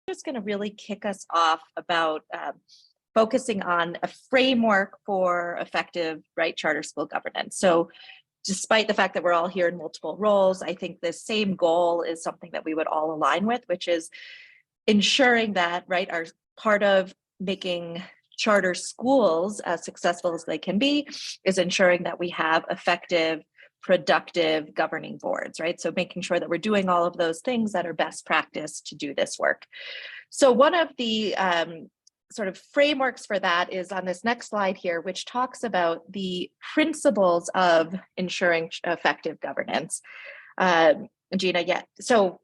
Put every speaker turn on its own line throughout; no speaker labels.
just going to really kick us off about focusing on a framework for effective charter school governance. So despite the fact that we're all here in multiple roles, I think the same goal is something that we would all align with, which is ensuring that our part of making charter schools as successful as they can be is ensuring that we have effective, productive governing boards, right? So making sure that we're doing all of those things that are best practice to do this work. So one of the sort of frameworks for that is on this next slide here, which talks about the principles of ensuring effective governance. Gina, yeah. So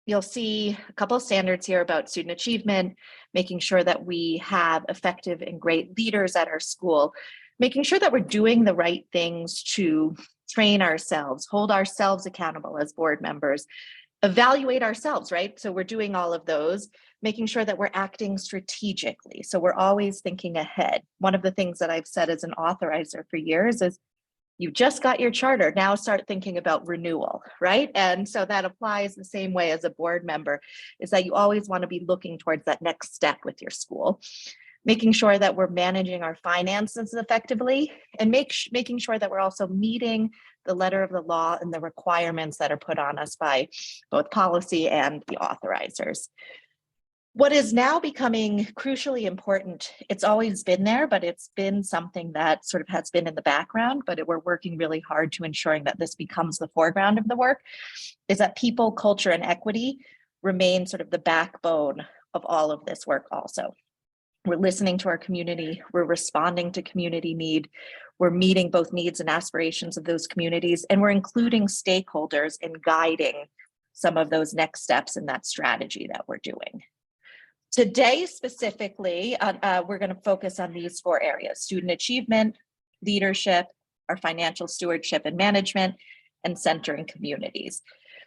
you'll see a couple of standards here about student achievement, making sure that we have effective and great leaders at our school, making sure that we're doing the right things to train ourselves, hold ourselves accountable as board members, evaluate ourselves, right? So we're doing all of those, making sure that we're acting strategically. So we're always thinking ahead. One of the things that I've said as an authorizer for years is, you just got your charter, now start thinking about renewal, right? And so that applies the same way as a board member, is that you always want to be looking towards that next step with your school, making sure that we're managing our finances effectively, and making sure that we're also meeting the letter of the law and the requirements that are put on us by both policy and the authorizers. What is now becoming crucially important, it's always been there, but it's been something that sort of has been in the background, but we're working really hard to ensuring that this becomes the foreground of the work, is that people, culture, and equity remain sort of the backbone of all of this work also. We're listening to our community, we're responding to community need, we're meeting both needs and aspirations of those communities, and we're including stakeholders in guiding some of those next steps in that strategy that we're doing. Today, specifically, we're going to focus on these 4 areas: student achievement, leadership, our financial stewardship and management, and centering communities.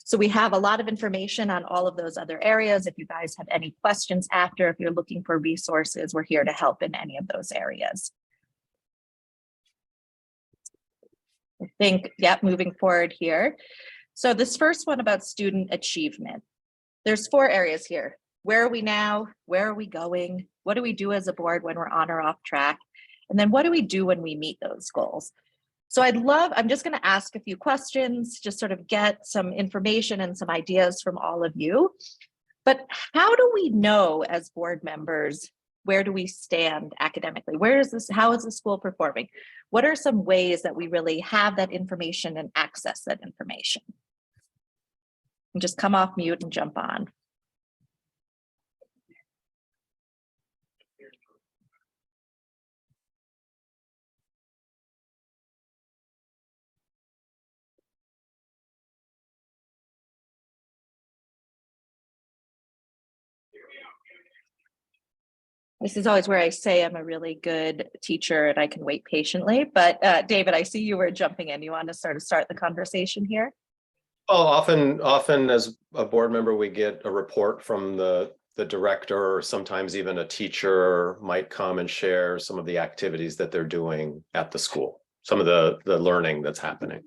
So we have a lot of information on all of those other areas. If you guys have any questions after, if you're looking for resources, we're here to help in any of those areas. I think, moving forward here. So this first one about student achievement. There's 4 areas here. Where are we now? Where are we going? What do we do as a board when we're on or off track? And then what do we do when we meet those goals? So I'm just going to ask a few questions, just sort of get some information and some ideas from all of you. But how do we know as board members, where do we stand academically? How is the school performing? What are some ways that we really have that information and access that information? And just come off mute and jump on. This is always where I say I'm a really good teacher and I can wait patiently. But David, I see you were jumping in. You want to sort of start the conversation here?
Well, often as a board member, we get a report from the director, or sometimes even a teacher might come and share some of the activities that they're doing at the school, some of the learning that's happening.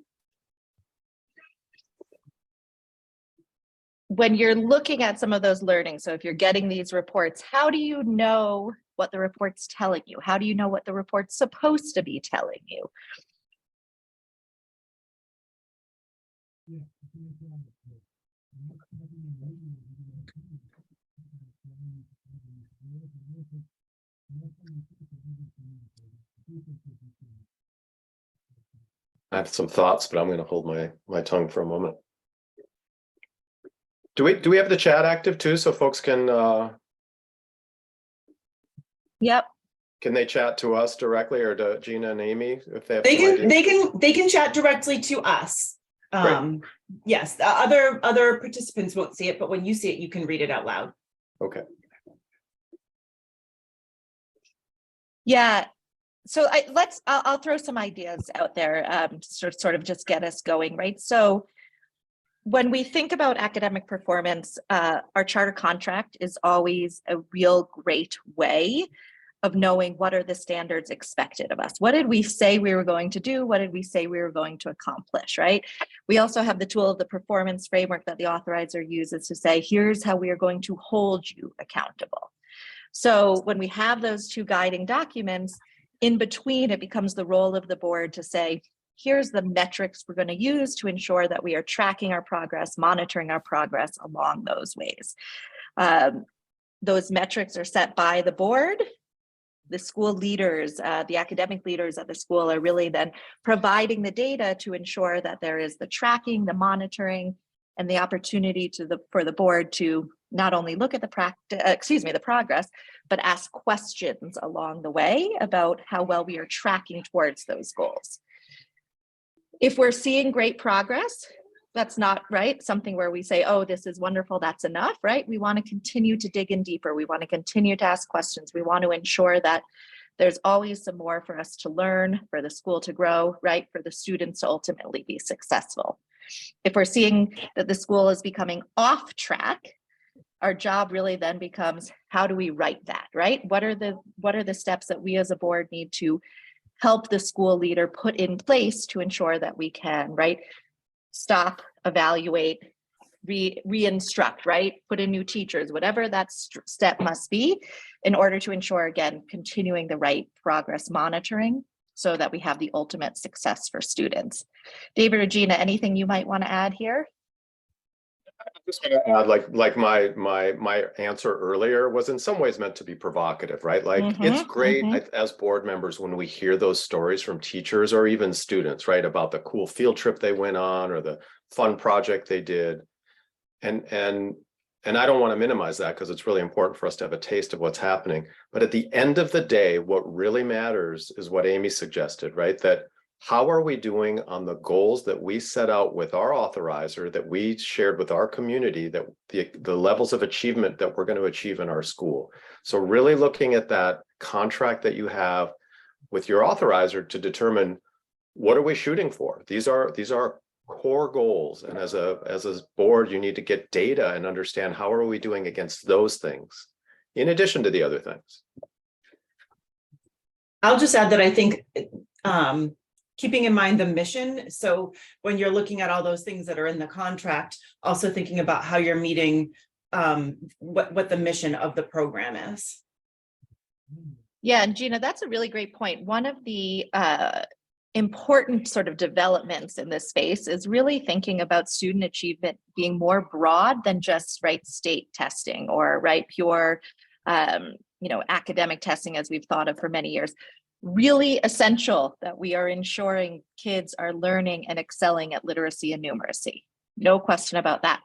When you're looking at some of those learning, so if you're getting these reports, how do you know what the report's telling you? How do you know what the report's supposed to be telling you?
I have some thoughts, but I'm going to hold my tongue for a moment. Do we have the chat active too, so folks can
Yep.
Can they chat to us directly, or to Gina and Amy if they have
they can chat directly to us. Yes, other participants won't see it, but when you see it, you can read it out loud.
Okay.
Yeah. So I'll throw some ideas out there to sort of just get us going, right? So when we think about academic performance, our charter contract is always a real great way of knowing what are the standards expected of us. What did we say we were going to do? What did we say we were going to accomplish, right? We also have the tool of the performance framework that the authorizer uses to say, here's how we are going to hold you accountable. So when we have those two guiding documents, in between, it becomes the role of the board to say, here's the metrics we're going to use to ensure that we are tracking our progress, monitoring our progress along those ways. Those metrics are set by the board. The school leaders, the academic leaders at the school are really then providing the data to ensure that there is the tracking, the monitoring, and the opportunity for the board to not only look at the progress, but ask questions along the way about how well we are tracking towards those goals. If we're seeing great progress, that's not right. Something where we say, oh, this is wonderful, that's enough, right? We want to continue to dig in deeper. We want to continue to ask questions. We want to ensure that there's always some more for us to learn, for the school to grow, right? For the students to ultimately be successful. If we're seeing that the school is becoming off track, our job really then becomes, how do we right that, right? What are the steps that we as a board need to help the school leader put in place to ensure that we can, right? Stop, evaluate, re-instruct, right? Put in new teachers, whatever that step must be in order to ensure, again, continuing the right progress monitoring so that we have the ultimate success for students. David or Gina, anything you might want to add here?
I'm just going to add, like my answer earlier was in some ways meant to be provocative, right? Like it's great as board members when we hear those stories from teachers or even students, right, about the cool field trip they went on or the fun project they did, and I don't want to minimize that because it's really important for us to have a taste of what's happening. But at the end of the day, what really matters is what Amy suggested, right? That how are we doing on the goals that we set out with our authorizer, that we shared with our community, that the levels of achievement that we're going to achieve in our school. So really looking at that contract that you have with your authorizer to determine what are we shooting for. These are core goals. And as a board, you need to get data and understand how are we doing against those things, in addition to the other things.
I'll just add that I think keeping in mind the mission. So when you're looking at all those things that are in the contract, also thinking about how you're meeting what the mission of the program is.
Yeah, and Gina, that's a really great point. One of the important sort of developments in this space is really thinking about student achievement being more broad than just state testing or pure academic testing as we've thought of for many years. Really essential that we are ensuring kids are learning and excelling at literacy and numeracy. No question about that.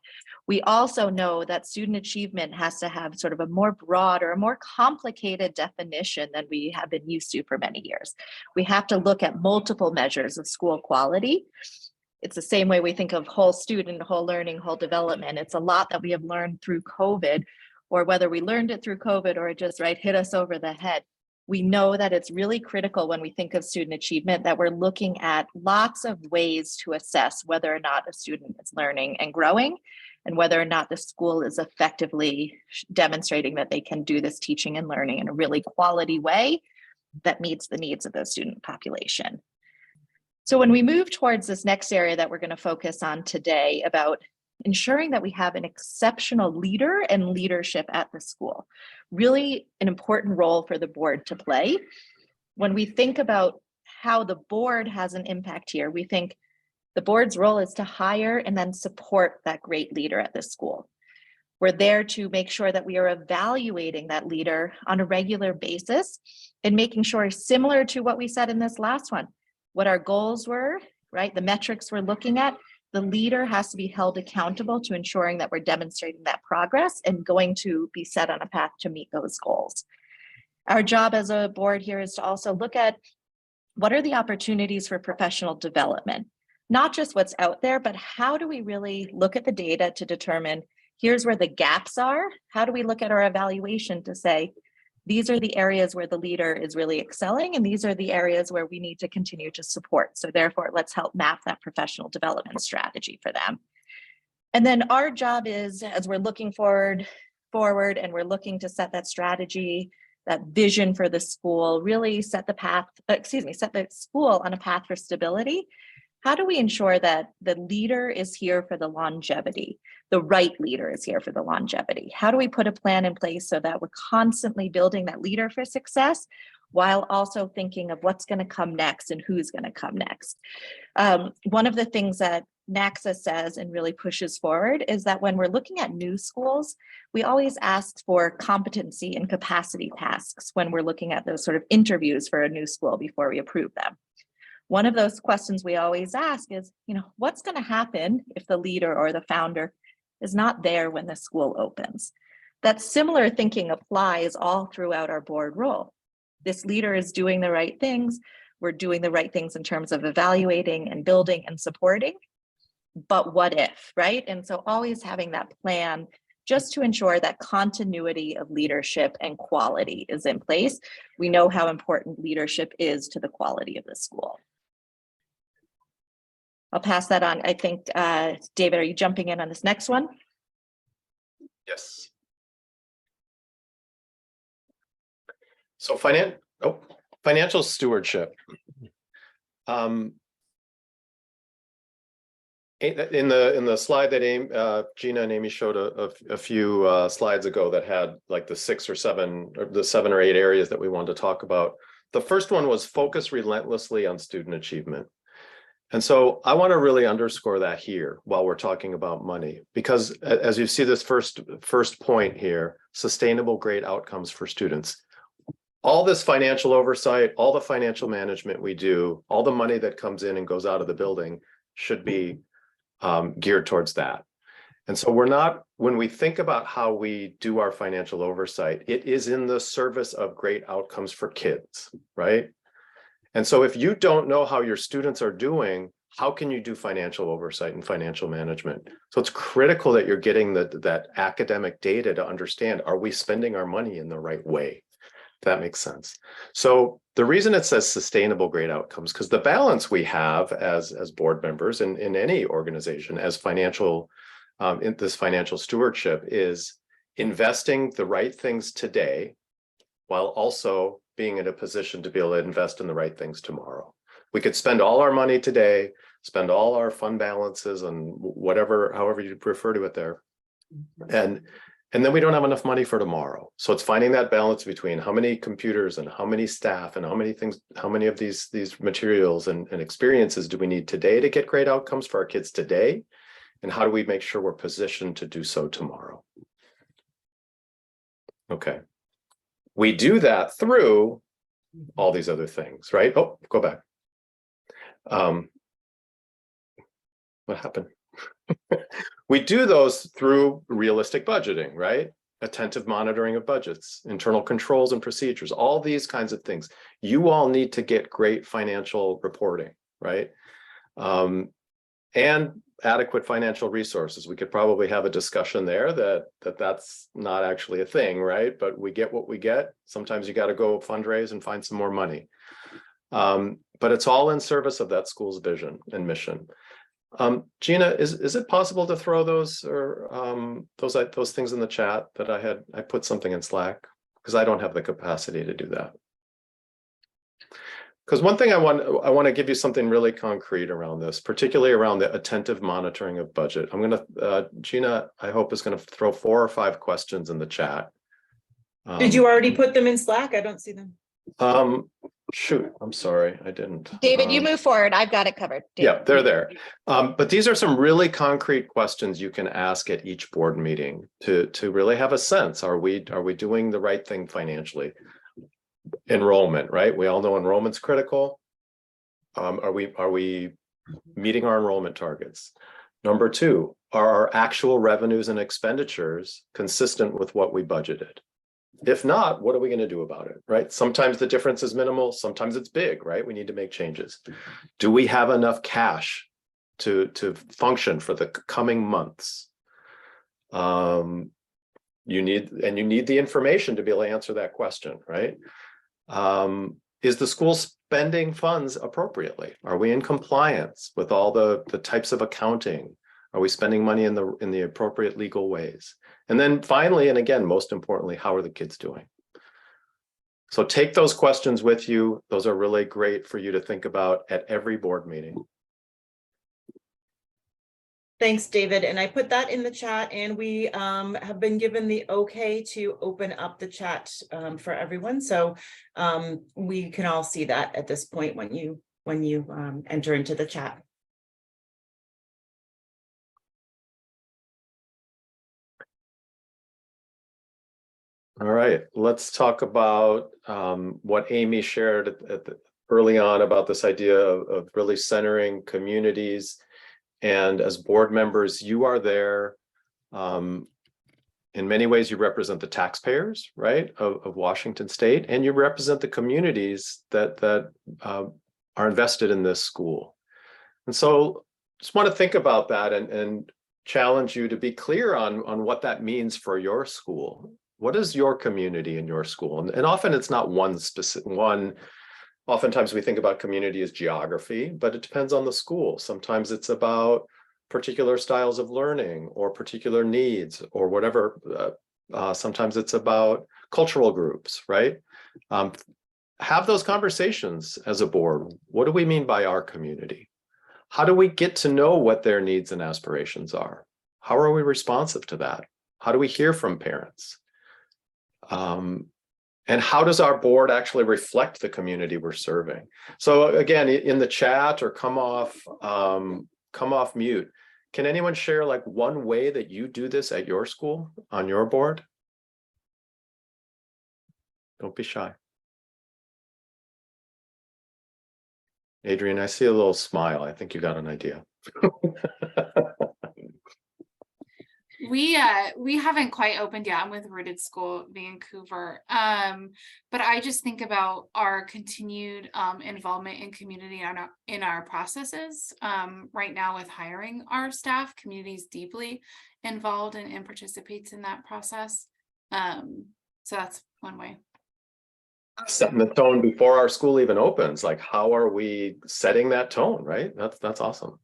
We also know that student achievement has to have sort of a more broad or a more complicated definition than we have been used to for many years. We have to look at multiple measures of school quality. It's the same way we think of whole student, whole learning, whole development. It's a lot that we have learned through COVID, or whether we learned it through COVID or it just hit us over the head. We know that it's really critical when we think of student achievement that we're looking at lots of ways to assess whether or not a student is learning and growing, and whether or not the school is effectively demonstrating that they can do this teaching and learning in a really quality way that meets the needs of the student population. So when we move towards this next area that we're going to focus on today about ensuring that we have an exceptional leader and leadership at the school, really an important role for the board to play. When we think about how the board has an impact here, we think the board's role is to hire and then support that great leader at the school. We're there to make sure that we are evaluating that leader on a regular basis and making sure, similar to what we said in this last one, what our goals were, right? The metrics we're looking at, the leader has to be held accountable to ensuring that we're demonstrating that progress and going to be set on a path to meet those goals. Our job as a board here is to also look at what are the opportunities for professional development, not just what's out there, but how do we really look at the data to determine here's where the gaps are? How do we look at our evaluation to say, these are the areas where the leader is really excelling, and these are the areas where we need to continue to support. So therefore, let's help map that professional development strategy for them. And then our job is, as we're looking forward and we're looking to set that strategy, that vision for the school, really set the path, set the school on a path for stability. how do we ensure that the leader is here for the longevity? The right leader is here for the longevity. How do we put a plan in place so that we're constantly building that leader for success while also thinking of what's going to come next and who's going to come next? One of the things that NACSA says and really pushes forward is that when we're looking at new schools, we always ask for competency and capacity tasks when we're looking at those sort of interviews for a new school before we approve them. One of those questions we always ask is, what's going to happen if the leader or the founder is not there when the school opens? That similar thinking applies all throughout our board role. This leader is doing the right things. We're doing the right things in terms of evaluating and building and supporting. But what if, right? And so always having that plan just to ensure that continuity of leadership and quality is in place. We know how important leadership is to the quality of the school. I'll pass that on. I think, David, are you jumping in on this next one?
Yes. So financial stewardship. In the slide that Gina and Amy showed a few slides ago that had like the 7 or 8 areas that we wanted to talk about. The first one was focus relentlessly on student achievement. And so I want to really underscore that here while we're talking about money, because as you see this first point here, sustainable great outcomes for students. All this financial oversight, all the financial management we do, all the money that comes in and goes out of the building should be geared towards that. And so when we think about how we do our financial oversight, it is in the service of great outcomes for kids, right? And so if you don't know how your students are doing, how can you do financial oversight and financial management? So it's critical that you're getting that academic data to understand, are we spending our money in the right way? If that makes sense. So the reason it says sustainable great outcomes, because the balance we have as board members in any organization as financial, in this financial stewardship is investing the right things today, while also being in a position to be able to invest in the right things tomorrow. We could spend all our money today, spend all our fund balances and however you prefer to it there. And then we don't have enough money for tomorrow. So it's finding that balance between how many computers and how many staff and how many of these materials and experiences do we need today to get great outcomes for our kids today? And how do we make sure we're positioned to do so tomorrow? Okay. We do that through all these other things, right? Oh, go back. What happened? We do those through realistic budgeting, right? Attentive monitoring of budgets, internal controls and procedures, all these kinds of things. You all need to get great financial reporting, right? And adequate financial resources. We could probably have a discussion there that's not actually a thing, right? But we get what we get. Sometimes you got to go fundraise and find some more money. But it's all in service of that school's vision and mission. Gina, is it possible to throw those those things in the chat that I put something in Slack, because I don't have the capacity to do that. Because one thing I want to give you something really concrete around this, particularly around the attentive monitoring of budget. I'm going to Gina, I hope, is going to throw 4 or 5 questions in the chat.
Did you already put them in Slack? I don't see them.
Shoot, I'm sorry, I didn't.
David, you move forward. I've got it covered. David.
Yeah, they're there. But these are some really concrete questions you can ask at each board meeting to really have a sense. Are we doing the right thing financially? Enrollment, right? We all know enrollment's critical. Are we meeting our enrollment targets? Number 2, are our actual revenues and expenditures consistent with what we budgeted? If not, what are we going to do about it, right? Sometimes the difference is minimal, sometimes it's big, right? We need to make changes. Do we have enough cash to function for the coming months? You need the information to be able to answer that question, right? Is the school spending funds appropriately? Are we in compliance with all the types of accounting? Are we spending money in the appropriate legal ways? And then finally, and again, most importantly, how are the kids doing? So take those questions with you. Those are really great for you to think about at every board meeting.
Thanks, David. And I put that in the chat, and we have been given the okay to open up the chat for everyone. So we can all see that at this point when you enter into the chat.
All right, let's talk about what Amy shared early on about this idea of really centering communities. And as board members, you are there. In many ways, you represent the taxpayers, right, of Washington State, and you represent the communities that are invested in this school. And so just want to think about that and challenge you to be clear on what that means for your school. What is your community in your school? And often it's not one specific one. Oftentimes we think about community as geography, but it depends on the school. Sometimes it's about particular styles of learning or particular needs or whatever. Sometimes it's about cultural groups, right? Have those conversations as a board. What do we mean by our community? How do we get to know what their needs and aspirations are? How are we responsive to that? How do we hear from parents? And how does our board actually reflect the community we're serving? So again, in the chat or come off mute. Can anyone share like one way that you do this at your school, on your board? Don't be shy. Adrian, I see a little smile. I think you got an idea.
We haven't quite opened yet. I'm with Rooted School Vancouver, but I just think about our continued involvement in community in our processes. Right now with hiring our staff, community is deeply involved and participates in that process. So that's one way.
Setting the tone before our school even opens. Like, how are we setting that tone, right? That's awesome.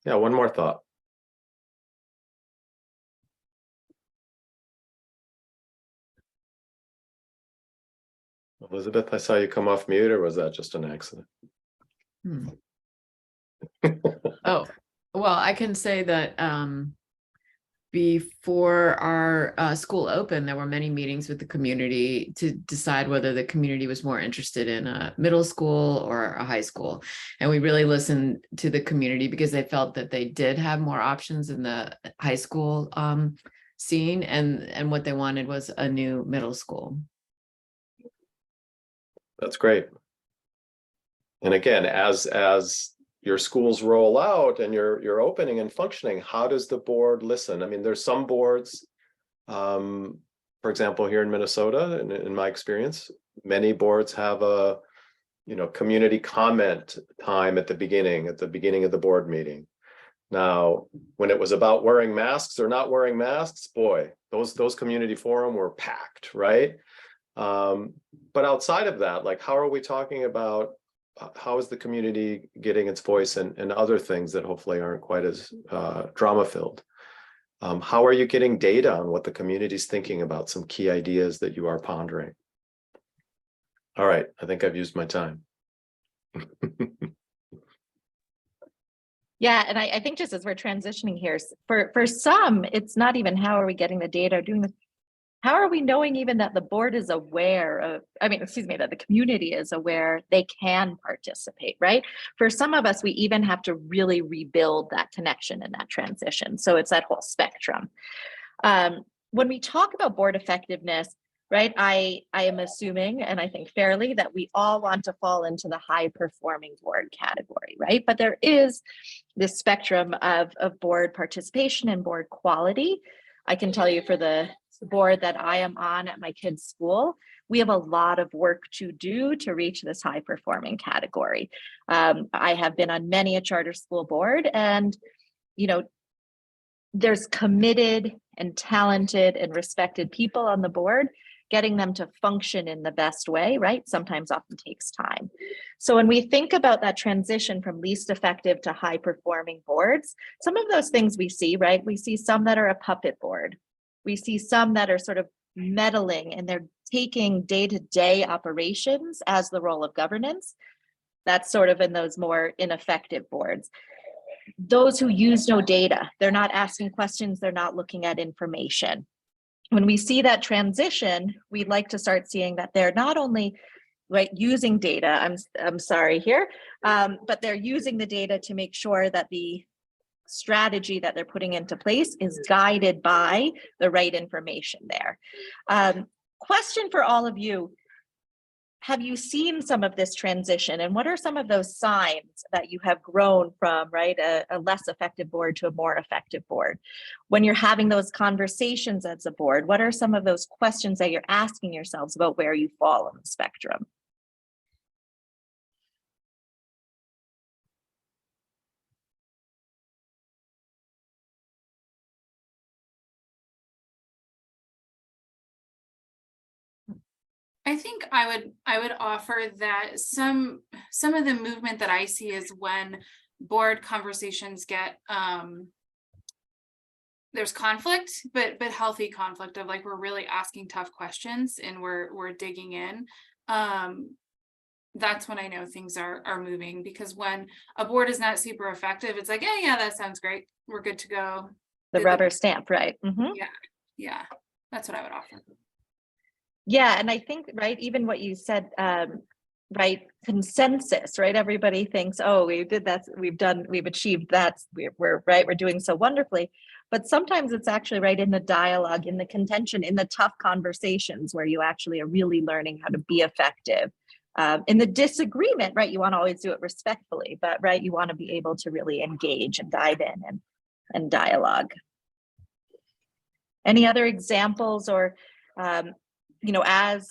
Yeah, one more thought. Elizabeth, I saw you come off mute, or was that just an accident?
Oh, well, I can say that before our school opened, there were many meetings with the community to decide whether the community was more interested in a middle school or a high school. And we really listened to the community because they felt that they did have more options in the high school scene, and what they wanted was a new middle school.
That's great. And again, as your schools roll out and you're opening and functioning, how does the board listen? I mean, there's some boards, for example, here in Minnesota, in my experience, many boards have a community comment time at the beginning of the board meeting. Now, when it was about wearing masks or not wearing masks, boy, those community forum were packed, right? But outside of that, like, how are we talking about how is the community getting its voice and other things that hopefully aren't quite as drama filled? How are you getting data on what the community is thinking about some key ideas that you are pondering? All right, I think I've used my time.
Yeah, and I think just as we're transitioning here, for some, it's not even how are we getting the data, doing this. How are we knowing even that the board is aware of, that the community is aware they can participate, right? For some of us, we even have to really rebuild that connection and that transition. So it's that whole spectrum. When we talk about board effectiveness, right, I am assuming, and I think fairly, that we all want to fall into the high performing board category, right? But there is this spectrum of board participation and board quality. I can tell you for the board that I am on at my kids' school, we have a lot of work to do to reach this high performing category. I have been on many a charter school board, and there's committed and talented and respected people on the board. Getting them to function in the best way, right, sometimes often takes time. So when we think about that transition from least effective to high performing boards, some of those things we see, right, we see some that are a puppet board. We see some that are sort of meddling and they're taking day-to-day operations as the role of governance. That's sort of in those more ineffective boards. those who use no data. They're not asking questions, they're not looking at information. When we see that transition, we'd like to start seeing that they're not only using data, I'm sorry here, but they're using the data to make sure that the strategy that they're putting into place is guided by the right information there. Question for all of you. Have you seen some of this transition, and what are some of those signs that you have grown from a less effective board to a more effective board? When you're having those conversations as a board, what are some of those questions that you're asking yourselves about where you fall on the spectrum?
I think I would offer that some of the movement that I see is when board conversations get there's conflict, but healthy conflict of we're really asking tough questions and we're digging in. That's when I know things are moving, because when a board is not super effective, it's yeah, that sounds great, we're good to go.
The rubber stamp, right? Mm-hmm.
Yeah, that's what I would offer.
Yeah, and I think, even what you said, consensus, everybody thinks, oh, we did that, we've achieved that, we're doing so wonderfully. But sometimes it's actually in the dialogue, in the contention, in the tough conversations where you actually are really learning how to be effective. In the disagreement, you want to always do it respectfully, but you want to be able to really engage and dive in and dialogue. Any other examples, or as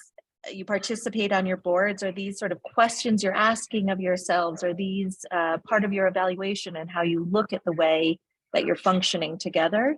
you participate on your boards, are these sort of questions you're asking of yourselves, are these part of your evaluation and how you look at the way that you're functioning together?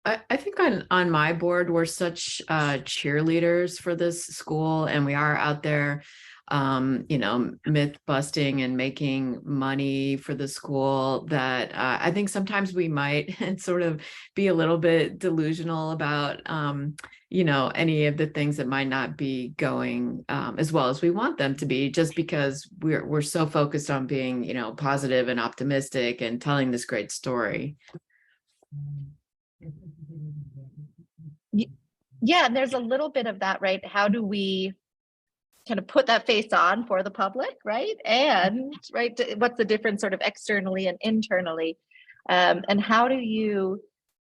I think on my board, we're such cheerleaders for this school, and we are out there, myth busting and making money for the school, that I think sometimes we might sort of be a little bit delusional about, any of the things that might not be going as well as we want them to be, just because we're so focused on being, positive and optimistic and telling this great story.
Yeah, and there's a little bit of that, how do we kind of put that face on for the public, and what's the difference sort of externally and internally, and how do you,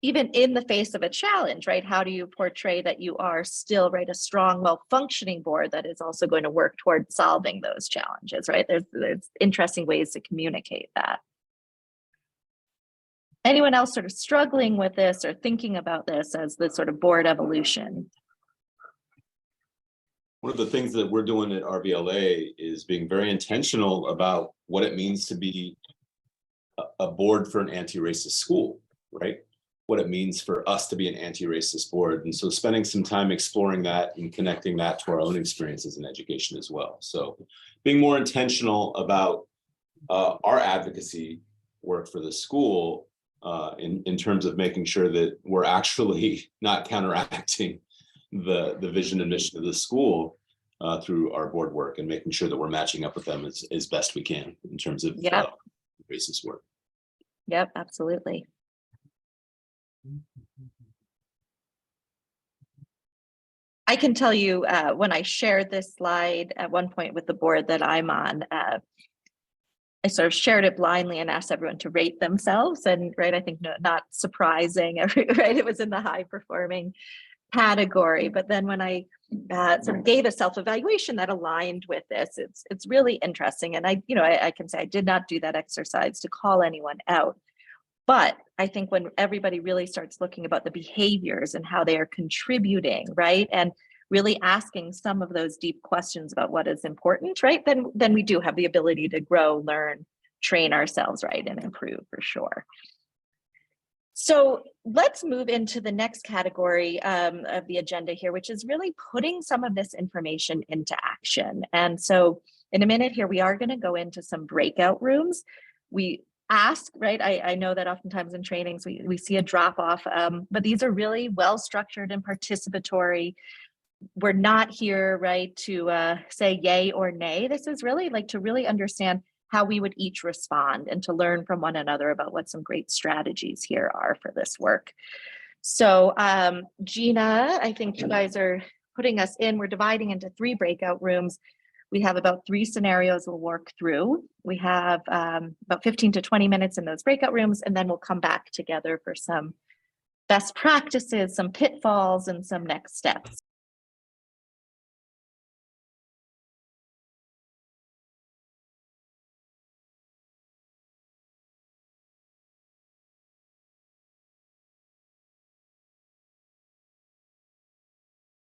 even in the face of a challenge, how do you portray that you are still a strong, well-functioning board that is also going to work toward solving those challenges, there's interesting ways to communicate that. Anyone else sort of struggling with this or thinking about this as the sort of board evolution?
One of the things that we're doing at RVLA is being very intentional about what it means to be a board for an anti-racist school, what it means for us to be an anti-racist board. And so spending some time exploring that and connecting that to our own experiences in education as well. So being more intentional about our advocacy work for the school, in terms of making sure that we're actually not counteracting the vision and mission of the school through our board work, and making sure that we're matching up with them as best we can in terms of racist work.
Yep, absolutely. I can tell you when I shared this slide at one point with the board that I'm on, I sort of shared it blindly and asked everyone to rate themselves, and I think not surprising, it was in the high performing category. But then when I sort of gave a self-evaluation that aligned with this, it's really interesting. And I can say I did not do that exercise to call anyone out, but I think when everybody really starts looking about the behaviors and how they are contributing, and really asking some of those deep questions about what is important, then we do have the ability to grow, learn, train ourselves, and improve for sure. So let's move into the next category of the agenda here, which is really putting some of this information into action. And so in a minute here, we are going to go into some breakout rooms. We ask, I know that oftentimes in trainings, we see a drop off, but these are really well-structured and participatory. We're not here, to say yay or nay. This is really to really understand how we would each respond and to learn from one another about what some great strategies here are for this work. So Gina, I think you guys are putting us in, we're dividing into 3 breakout rooms. We have about 3 scenarios we'll work through. We have about 15 to 20 minutes in those breakout rooms, and then we'll come back together for some best practices, some pitfalls, and some next steps.